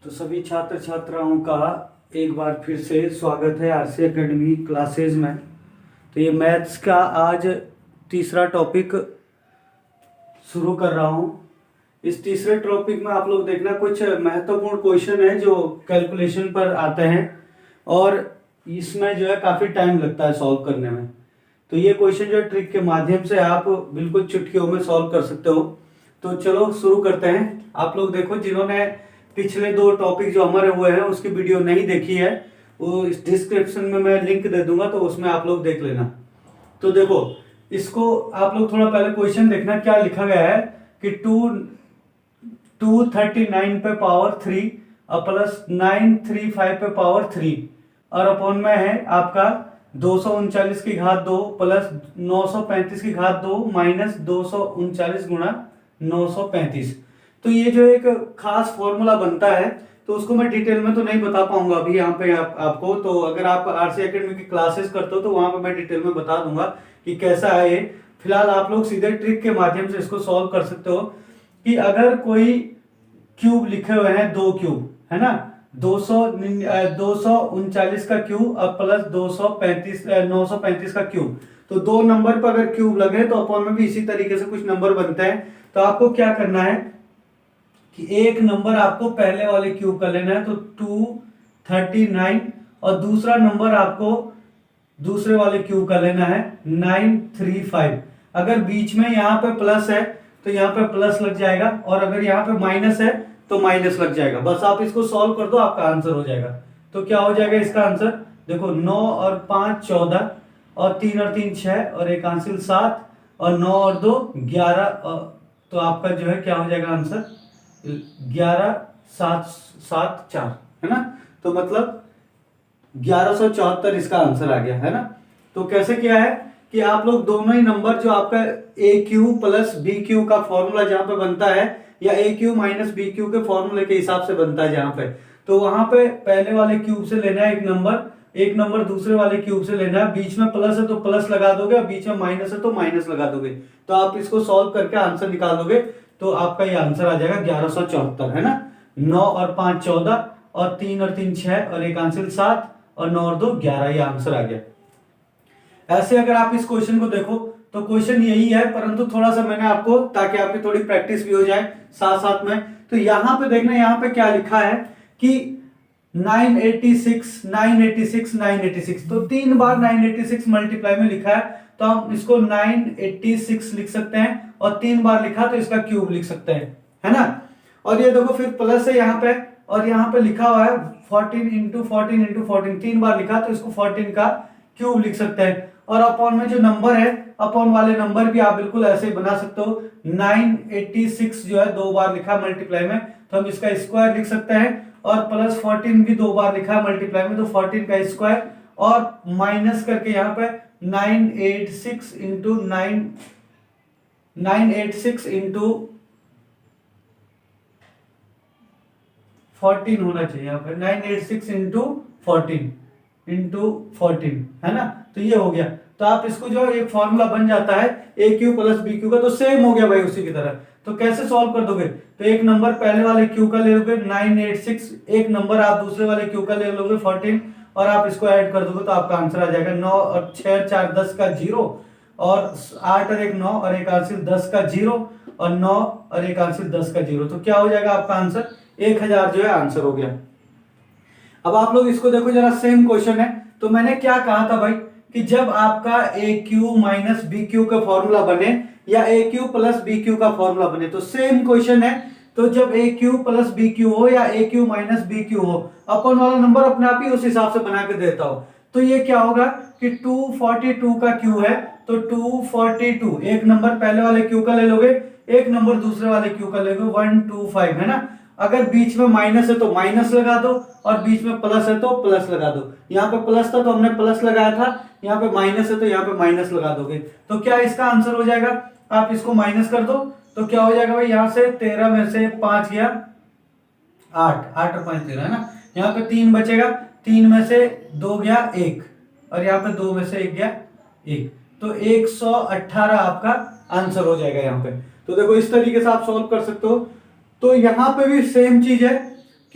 तो सभी छात्र छात्राओं का एक बार फिर से स्वागत है आरसी एकेडमी क्लासेस में। तो ये मैथ्स का आज तीसरा टॉपिक शुरू कर रहा हूँ। इस तीसरे टॉपिक में आप लोग देखना कुछ महत्वपूर्ण क्वेश्चन है जो कैलकुलेशन पर आते हैं और इसमें जो है काफ़ी टाइम लगता है सॉल्व करने में। तो ये क्वेश्चन जो ट्रिक के माध्यम से आप बिल्कुल चुटकियों में सॉल्व कर सकते हो। तो चलो शुरू करते हैं। आप लोग देखो, जिन्होंने पिछले दो टॉपिक जो हमारे हुए हैं उसकी वीडियो नहीं देखी है, वो इस डिस्क्रिप्शन में मैं लिंक दे दूंगा, तो उसमें आप लोग देख लेना। तो देखो, इसको आप लोग थोड़ा पहले क्वेश्चन देखना क्या लिखा गया है कि 239 पे पावर 3 और प्लस 935 पे पावर 3 और अपॉन में है आपका 239 की घात 2 प्लस 935 की घात 2 माइनस 239 गुणा 935। तो ये जो एक खास फॉर्मूला बनता है, तो उसको मैं डिटेल में तो नहीं बता पाऊंगा अभी यहाँ पे आपको। तो अगर आप आरसी एकेडमी की क्लासेस करते हो तो वहां पे मैं डिटेल में बता दूंगा कि कैसा है ये। फिलहाल आप लोग सीधे ट्रिक के माध्यम से इसको सॉल्व कर सकते हो कि अगर कोई क्यूब लिखे हुए हैं, दो क्यूब है ना, 239 का क्यूब और प्लस 935 का क्यूब, तो दो नंबर पर अगर क्यूब लगे तो अपॉन में भी इसी तरीके से कुछ नंबर बनते हैं। तो आपको क्या करना है कि एक नंबर आपको पहले वाले क्यूब का लेना है, तो 239, और दूसरा नंबर आपको दूसरे वाले क्यूब का लेना है 935। अगर बीच में यहाँ पे प्लस है तो यहाँ पे प्लस लग जाएगा, और अगर यहाँ पे माइनस है तो माइनस लग जाएगा। बस आप इसको सॉल्व कर दो, आपका आंसर हो जाएगा। तो क्या हो जाएगा इसका आंसर, देखो 9 और 5 14 और 3 और 3 6 और एक आंसर 7 और 9 और 2 11। तो आपका जो है क्या हो जाएगा आंसर 11774 है ना। तो मतलब 1174 इसका आंसर आ गया है ना। तो कैसे किया है कि आप लोग दोनों ही नंबर जो आपका ए क्यू प्लस बी क्यू का फॉर्मूला जहां पे बनता है, या ए क्यू माइनस बी क्यू के फॉर्मूले के हिसाब से बनता है जहां पे, तो वहां पे पहले वाले क्यूब से लेना है एक नंबर दूसरे वाले क्यूब से लेना है। बीच में प्लस है तो प्लस लगा दोगे, और बीच में माइनस है तो माइनस लगा दोगे। तो आप इसको सॉल्व करके आंसर निकाल दोगे, तो आपका ये आंसर आ जाएगा 1174 है ना। 9 और 5 14 और 3 और 3 6 और एक आंसर 7 और 9 और 2 11, ये आंसर आ गया। ऐसे अगर आप इस क्वेश्चन को देखो तो क्वेश्चन यही है, परंतु थोड़ा सा मैंने आपको, ताकि आपकी थोड़ी प्रैक्टिस भी हो जाए साथ साथ में। तो यहां पे देखना, यहां पे क्या लिखा है कि 986 तो 3 बार 986 मल्टीप्लाई में लिखा है, तो हम इसको 986 लिख सकते हैं, और 3 बार लिखा तो इसका क्यूब लिख सकते हैं, है ना। और ये देखो फिर प्लस है यहाँ पे, और यहाँ पे लिखा हुआ है 14 इंटू 14 3 बार लिखा तो इसको 14 का क्यूब लिख सकते हैं। और अपॉन में जो नंबर है, अपॉन वाले नंबर भी आप बिल्कुल ऐसे ही बना सकते हो। 986 जो है 2 बार लिखा मल्टीप्लाई में, तो हम इसका स्क्वायर लिख सकते हैं, और प्लस 14 भी 2 बार लिखा है मल्टीप्लाई में, तो 14 का स्क्वायर, और माइनस करके यहाँ पे 986 इंटू 14 होना चाहिए यहाँ पे, 986 इंटू 14 है ना। तो ये हो गया। तो आप इसको जो एक फॉर्मूला बन जाता है ए क्यू प्लस बी क्यू का, तो सेम हो गया भाई उसी की तरह। तो कैसे सॉल्व कर दोगे, तो एक नंबर पहले वाले क्यू का ले लोगे 986, एक नंबर आप दूसरे वाले क्यू का ले लोगे 14, और आप इसको ऐड कर दोगे तो आपका आंसर आ जाएगा 9 और 6 4 10 का 0, और 8 और 1 9 और एक आंसर 10 का 0, और 9 और एक आंसर 10 का 0। तो क्या हो जाएगा आपका आंसर 1000 जो है आंसर हो गया। अब आप लोग इसको देखो जरा, सेम क्वेश्चन है। तो मैंने क्या कहा था भाई कि जब आपका ए क्यू माइनस बी क्यू का फॉर्मूला बने, या ए क्यू प्लस बी क्यू का फॉर्मूला बने, तो सेम क्वेश्चन है। तो जब ए क्यू प्लस बी क्यू हो या ए क्यू माइनस बी क्यू हो, अपन वाला नंबर अपने आप ही उस हिसाब से बना के देता हो, तो ये क्या होगा कि 242 का क्यू है, तो 242 एक नंबर पहले वाले क्यू का ले लोगे, एक नंबर दूसरे वाले क्यू का ले लोगे 125 है ना। अगर बीच में माइनस है तो माइनस लगा दो, और बीच में प्लस है तो प्लस लगा दो। यहाँ पे प्लस था तो हमने प्लस लगाया था, यहाँ पे माइनस है तो यहाँ पे माइनस लगा दोगे। तो क्या इसका आंसर हो जाएगा, आप इसको माइनस कर दो तो क्या हो जाएगा भाई, यहाँ से 13 में से 5 गया 8 8 और 5 13 है ना। यहाँ पे 3 बचेगा, 3 में से 2 गया 1, और यहाँ पे 2 में से 1 गया 1, तो 118 आपका आंसर हो जाएगा यहाँ पे। तो देखो इस तरीके से आप सॉल्व कर सकते हो। तो यहाँ पे भी सेम चीज है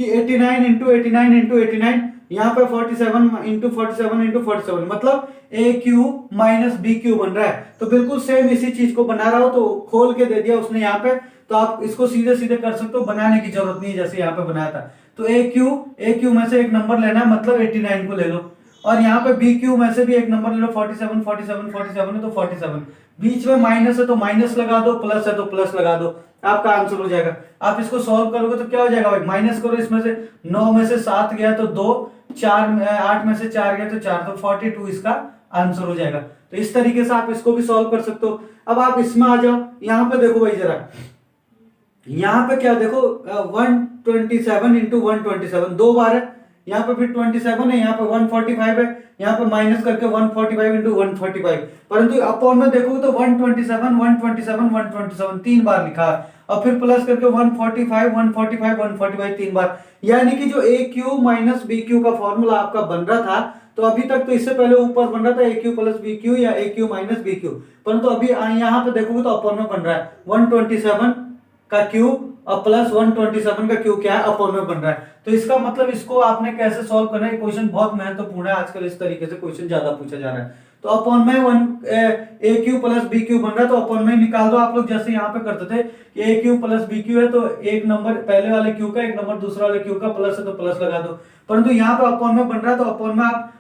कि 89 इंटू 89 इंटू 89, यहाँ पे 47 इंटू 47 इंटू 47, मतलब ए क्यू माइनस बी क्यू बन रहा है। तो बिल्कुल सेम इसी चीज को बना रहा हो तो खोल के दे दिया उसने यहाँ पे, तो आप इसको सीधे सीधे कर सकते हो, बनाने की जरूरत नहीं जैसे यहाँ पे बनाया था। तो ए क्यू में से एक नंबर लेना है, मतलब 89 को ले लो, और यहाँ पे बी क्यू में से भी एक नंबर ले लो, 47 47 47 है तो 47, बीच में माइनस है तो माइनस लगा दो, प्लस है तो प्लस लगा दो, आपका आंसर हो जाएगा। आप इसको सॉल्व करोगे तो क्या हो जाएगा भाई, माइनस करो, इसमें से 9 में से 7 गया तो 2, 8 में से 4 गया तो 4, तो 42 इसका आंसर हो जाएगा। तो इस तरीके से आप इसको भी सॉल्व कर सकते हो। अब आप इसमें आ जाओ, यहाँ पे देखो भाई जरा, यहाँ पे क्या देखो 127 इंटू 127 दो बार है, यहाँ पे फिर 27 है, यहाँ पे 145 है, यहाँ पे माइनस करके 145 इंटू 145, परंतु अपॉन में देखोगे तो 127 127 127 तीन बार लिखा है, और फिर प्लस करके 145 145 145 तीन बार। यानी कि जो ए क्यू माइनस बी क्यू का फॉर्मूला आपका बन रहा था, तो अभी तक तो इससे पहले ऊपर बन रहा था ए क्यू प्लस बी क्यू या ए क्यू माइनस बी क्यू, परंतु अभी यहाँ पे देखोगे तो अपॉन में बन रहा है 127 का क्यूब और प्लस 127 का क्यूब क्या है, अपॉन में बन रहा है। तो इसका मतलब इसको आपने कैसे सॉल्व करना है, क्वेश्चन बहुत महत्वपूर्ण है, आजकल इस तरीके से क्वेश्चन ज्यादा पूछा जा रहा है। तो अपॉन में ए क्यू प्लस बी क्यू बन रहा है, तो अपॉन में निकाल दो आप लोग, जैसे यहाँ पे करते थे कि ए क्यू प्लस बी क्यू है तो एक नंबर पहले वाले क्यू का, एक नंबर दूसरे वाले क्यू का, प्लस है तो प्लस लगा दो, परंतु यहाँ पे अपॉन में बन रहा है तो अपॉन में आप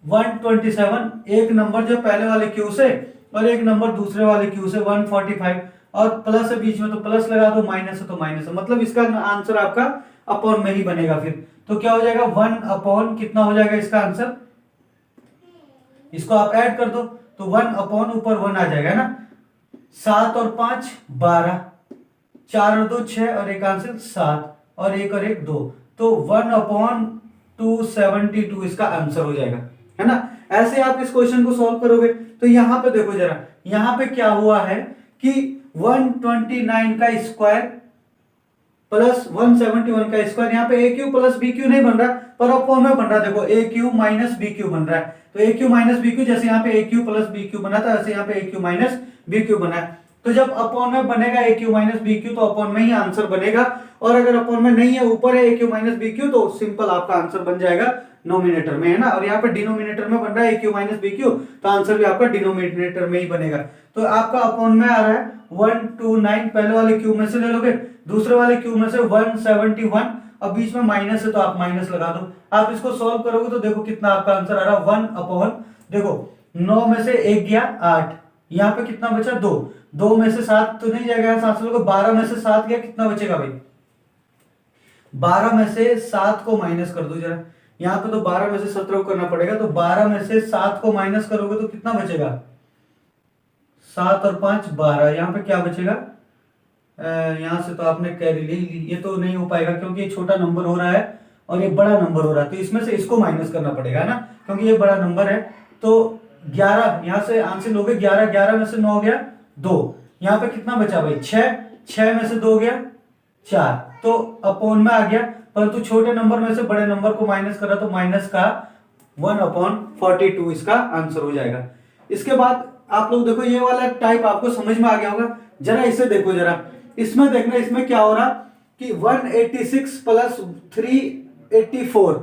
127, एक नंबर जो पहले वाले क्यू से और एक नंबर दूसरे वाले क्यू से 145, और प्लस है बीच में तो प्लस लगा दो, माइनस है तो माइनस है, मतलब इसका आंसर आपका अपॉन में ही बनेगा। फिर तो क्या हो जाएगा 1 अपॉन कितना हो जाएगा इसका आंसर, इसको आप ऐड कर दो तो 1 अपॉन ऊपर 1 आ जाएगा ना, 7 और 5 12, 4 और 2 6 और एक आंसर 7 और एक 2, तो 1 अपॉन 272 इसका आंसर हो जाएगा, है ना। ऐसे आप इस क्वेश्चन को सॉल्व करोगे। तो यहाँ पे देखो जरा, यहाँ पे क्या हुआ है कि 129 का स्क्वायर प्लस 171 का स्क्वायर, यहाँ पे ए क्यू प्लस बी क्यू नहीं बन रहा पर अपॉन में बन रहा है, देखो ए क्यू माइनस बी क्यू बन रहा है, तो ए क्यू माइनस बी क्यू, जैसे यहाँ पे ए क्यू प्लस बी क्यू बना था ऐसे यहाँ पे ए क्यू माइनस बी क्यू बना है। तो जब अपॉन में बनेगा ए क्यू माइनस बी क्यू तो अपॉन में ही आंसर बनेगा, और अगर अपॉन में नहीं है ऊपर है ए क्यू माइनस बी क्यू तो सिंपल आपका आंसर बन जाएगा नोमिनेटर में, है ना। और यहाँ पे डिनोमिनेटर में बन रहा है ए क्यू माइनस बी क्यू, तो आंसर भी आपका डिनोमिनेटर में ही बनेगा। तो आपका अपॉन में आ रहा है 129, पहले वाले क्यूब में से ले लोगे, दूसरे वाले क्यूब में से 171, अब बीच में माइनस है तो आप माइनस लगा दो। आप इसको सॉल्व करोगे तो देखो कितना आपका आंसर आ रहा है 1 अपॉन, देखो 9 में से 1 गया 8, यहाँ पे कितना बचा 2, 2 में से 7 तो नहीं जाएगा, 7 से लोगे, 12 में से 7 गया, कितना बचेगा भाई, 12 में से 7 को माइनस कर दो जरा, यहाँ पे तो 12 में से 17 को करना पड़ेगा, तो 12 में से 7 को माइनस करोगे तो कितना बचेगा, 7 और 5 12, यहाँ पे क्या बचेगा, यहाँ से तो आपने कैरी ले ली, ये तो नहीं हो पाएगा क्योंकि ये छोटा नंबर हो रहा है और ये बड़ा नंबर हो रहा है, तो इसमें से इसको माइनस करना पड़ेगा ना, क्योंकि ये बड़ा नंबर है। तो 11 यहाँ से आंसर लोगे, 11, 11 में से 9 गया 2, यहाँ पे कितना बचा भाई 6, 6 में से 2 गया 4, तो अपॉन में आ गया, परंतु छोटे नंबर में से बड़े नंबर को माइनस करा तो माइनस का 1 अपॉन 42 इसका आंसर हो जाएगा। इसके बाद आप लोग देखो ये वाला टाइप आपको समझ में आ गया होगा, जरा इसे देखो, जरा इसमें देखना, इसमें क्या हो रहा कि 186 प्लस 384,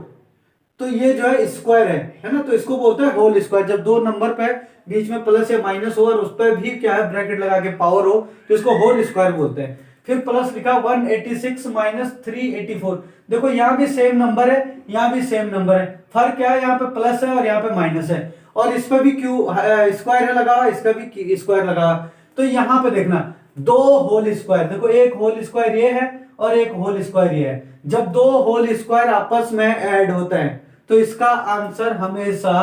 तो ये जो है स्क्वायर है ना, तो इसको बोलते हैं होल स्क्वायर। जब दो नंबर पे बीच में प्लस या माइनस हो और उस पर भी क्या है ब्रैकेट लगा के पावर हो तो इसको होल स्क्वायर बोलते हैं। फिर प्लस लिखा 186 माइनस 384, देखो यहाँ भी सेम नंबर है, यहाँ भी सेम नंबर है, फर्क क्या है, यहाँ पे प्लस है और यहाँ पे माइनस है, और इस पे भी क्यू स्क्वायर है लगा हुआ, इसका भी स्क्वायर लगा हुआ। तो यहाँ पे देखना दो होल स्क्वायर, देखो एक होल स्क्वायर ये है और एक होल स्क्वायर ये है, जब दो होल स्क्वायर आपस में ऐड होते हैं तो इसका आंसर हमेशा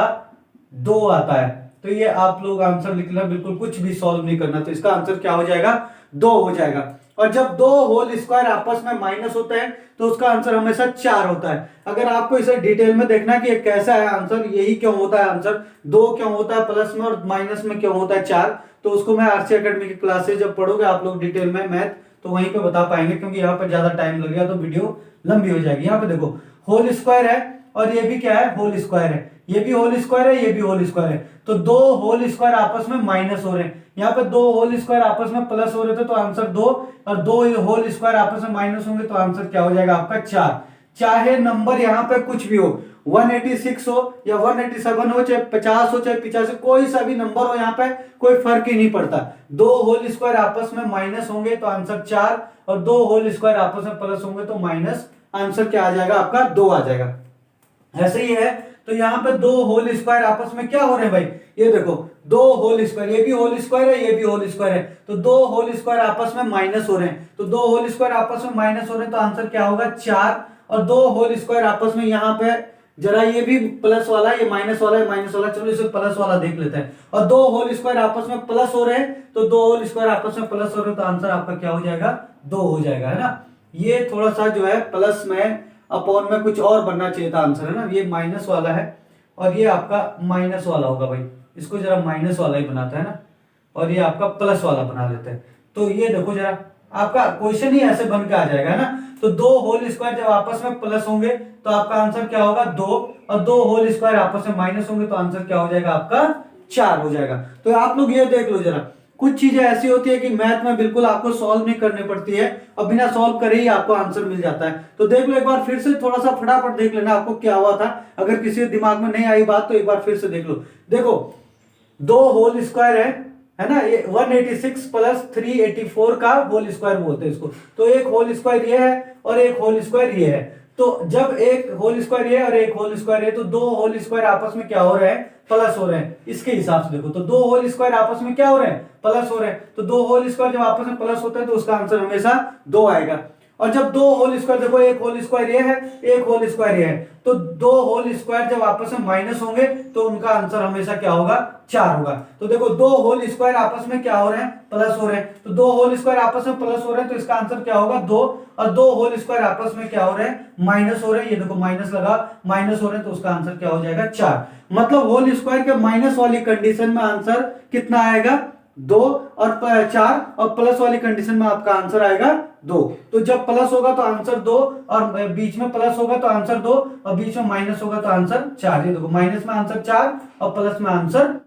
2 आता है। तो ये आप लोग आंसर लिखना, बिल्कुल कुछ भी सॉल्व नहीं करना, तो इसका आंसर क्या हो जाएगा 2 हो जाएगा। और जब दो होल स्क्वायर आपस में माइनस होते हैं तो उसका आंसर हमेशा 4 होता है। अगर आपको इसे डिटेल में देखना कि कैसा है आंसर, यही क्यों होता है आंसर 2 क्यों होता है प्लस में और माइनस में क्यों होता है 4, तो उसको मैं आरसी एकेडमी की क्लासेज जब पढ़ोगे आप लोग डिटेल में मैथ तो वहीं पे बता पाएंगे, क्योंकि यहाँ पर ज्यादा टाइम लगेगा तो वीडियो लंबी हो जाएगी। यहाँ पे देखो होल स्क्वायर है और ये भी क्या है, होल स्क्वायर है, ये भी होल स्क्वायर है, ये भी होल स्क्वायर है, तो दो होल स्क्वायर आपस में माइनस हो रहे हैं, यहाँ पे दो होल स्क्वायर आपस में प्लस हो रहे थे तो आंसर 2, और दो होल स्क्वायर आपस में माइनस होंगे तो आंसर क्या हो जाएगा आपका 4। चाहे नंबर यहाँ पे कुछ भी हो, 186 हो या 187 हो, चाहे 50 हो चाहे 85, कोई सा भी नंबर हो, यहाँ पे कोई फर्क ही नहीं पड़ता। दो होल स्क्वायर आपस में माइनस होंगे तो आंसर 4, और दो होल स्क्वायर आपस में प्लस होंगे तो माइनस, आंसर क्या आ जाएगा आपका 2 आ जाएगा। ऐसे ही है, तो यहाँ पे दो होल स्क्वायर आपस में क्या हो रहे हैं भाई, ये देखो दो होल स्क्वायर, ये भी होल स्क्वायर है, ये भी होल स्क्वायर है, तो दो होल स्क्वायर आपस में माइनस हो रहे हैं, तो दो होल स्क्वायर आपस में माइनस हो रहे हैं तो आंसर क्या होगा 4, और दो होल स्क्वायर आपस में यहाँ पे जरा ये भी प्लस वाला है, ये माइनस वाला है, माइनस वाला, चलो इसे प्लस वाला देख लेते हैं, और दो होल स्क्वायर आपस में प्लस हो रहे हैं, तो दो होल स्क्वायर आपस में प्लस हो रहे हैं तो आंसर आपका क्या हो जाएगा 2 हो जाएगा, है ना। ये थोड़ा सा जो है प्लस में अपॉन में कुछ और बनना चाहिए था आंसर, है ना, ये माइनस वाला है और ये आपका माइनस वाला होगा भाई, इसको जरा माइनस वाला ही बनाता है ना, और ये आपका प्लस वाला बना लेते हैं, तो ये देखो जरा आपका क्वेश्चन ही ऐसे बन के आ जाएगा, है ना। तो दो होल स्क्वायर जब आपस में प्लस होंगे तो आपका आंसर क्या होगा 2, और दो होल स्क्वायर आपस में माइनस होंगे तो आंसर क्या हो जाएगा आपका 4 हो जाएगा। तो आप लोग ये देख लो जरा, कुछ चीजें ऐसी होती है कि मैथ में बिल्कुल आपको सॉल्व नहीं करनी पड़ती है और बिना सॉल्व करे ही आपको आंसर मिल जाता है। तो देख लो एक बार फिर से, थोड़ा सा फटाफट देख लेना आपको क्या हुआ था, अगर किसी दिमाग में नहीं आई बात तो एक बार फिर से देख लो। देखो दो होल स्क्वायर है ना, ये 186 प्लस 384 का होल स्क्वायर बोलते हैं इसको, तो एक होल स्क्वायर ये है और एक होल स्क्वायर ये है, तो जब एक होल स्क्वायर ये और एक होल स्क्वायर ये, तो दो होल स्क्वायर आपस में क्या हो रहे हैं, प्लस हो रहे हैं, इसके हिसाब से देखो, तो दो होल स्क्वायर आपस में क्या हो रहे हैं, प्लस हो रहे हैं, तो दो होल स्क्वायर जब आपस में प्लस होता है तो उसका आंसर हमेशा 2 आएगा। और जब दो होल स्क्वायर, देखो एक होल स्क्वायर ये है, एक होल स्क्वायर ये है, तो दो होल स्क्वायर जब आपस में माइनस होंगे तो उनका आंसर हमेशा क्या होगा 4 होगा। तो देखो दो होल स्क्वायर आपस में क्या हो रहे हैं, प्लस हो रहे हैं, तो दो होल स्क्वायर आपस में प्लस हो रहे हैं तो इसका आंसर क्या होगा 2, और दो होल स्क्वायर आपस में क्या हो रहे हैं, माइनस हो रहे हैं, ये देखो माइनस लगा, माइनस हो रहे हैं तो उसका आंसर क्या हो जाएगा 4। मतलब होल स्क्वायर के माइनस वाली कंडीशन में आंसर कितना आएगा 2 और 4, और प्लस वाली कंडीशन में आपका आंसर आएगा 2। तो जब प्लस होगा तो आंसर 2, और बीच में प्लस होगा तो आंसर 2, और बीच में माइनस होगा तो आंसर 4। ये देखो माइनस में आंसर 4 और प्लस में आंसर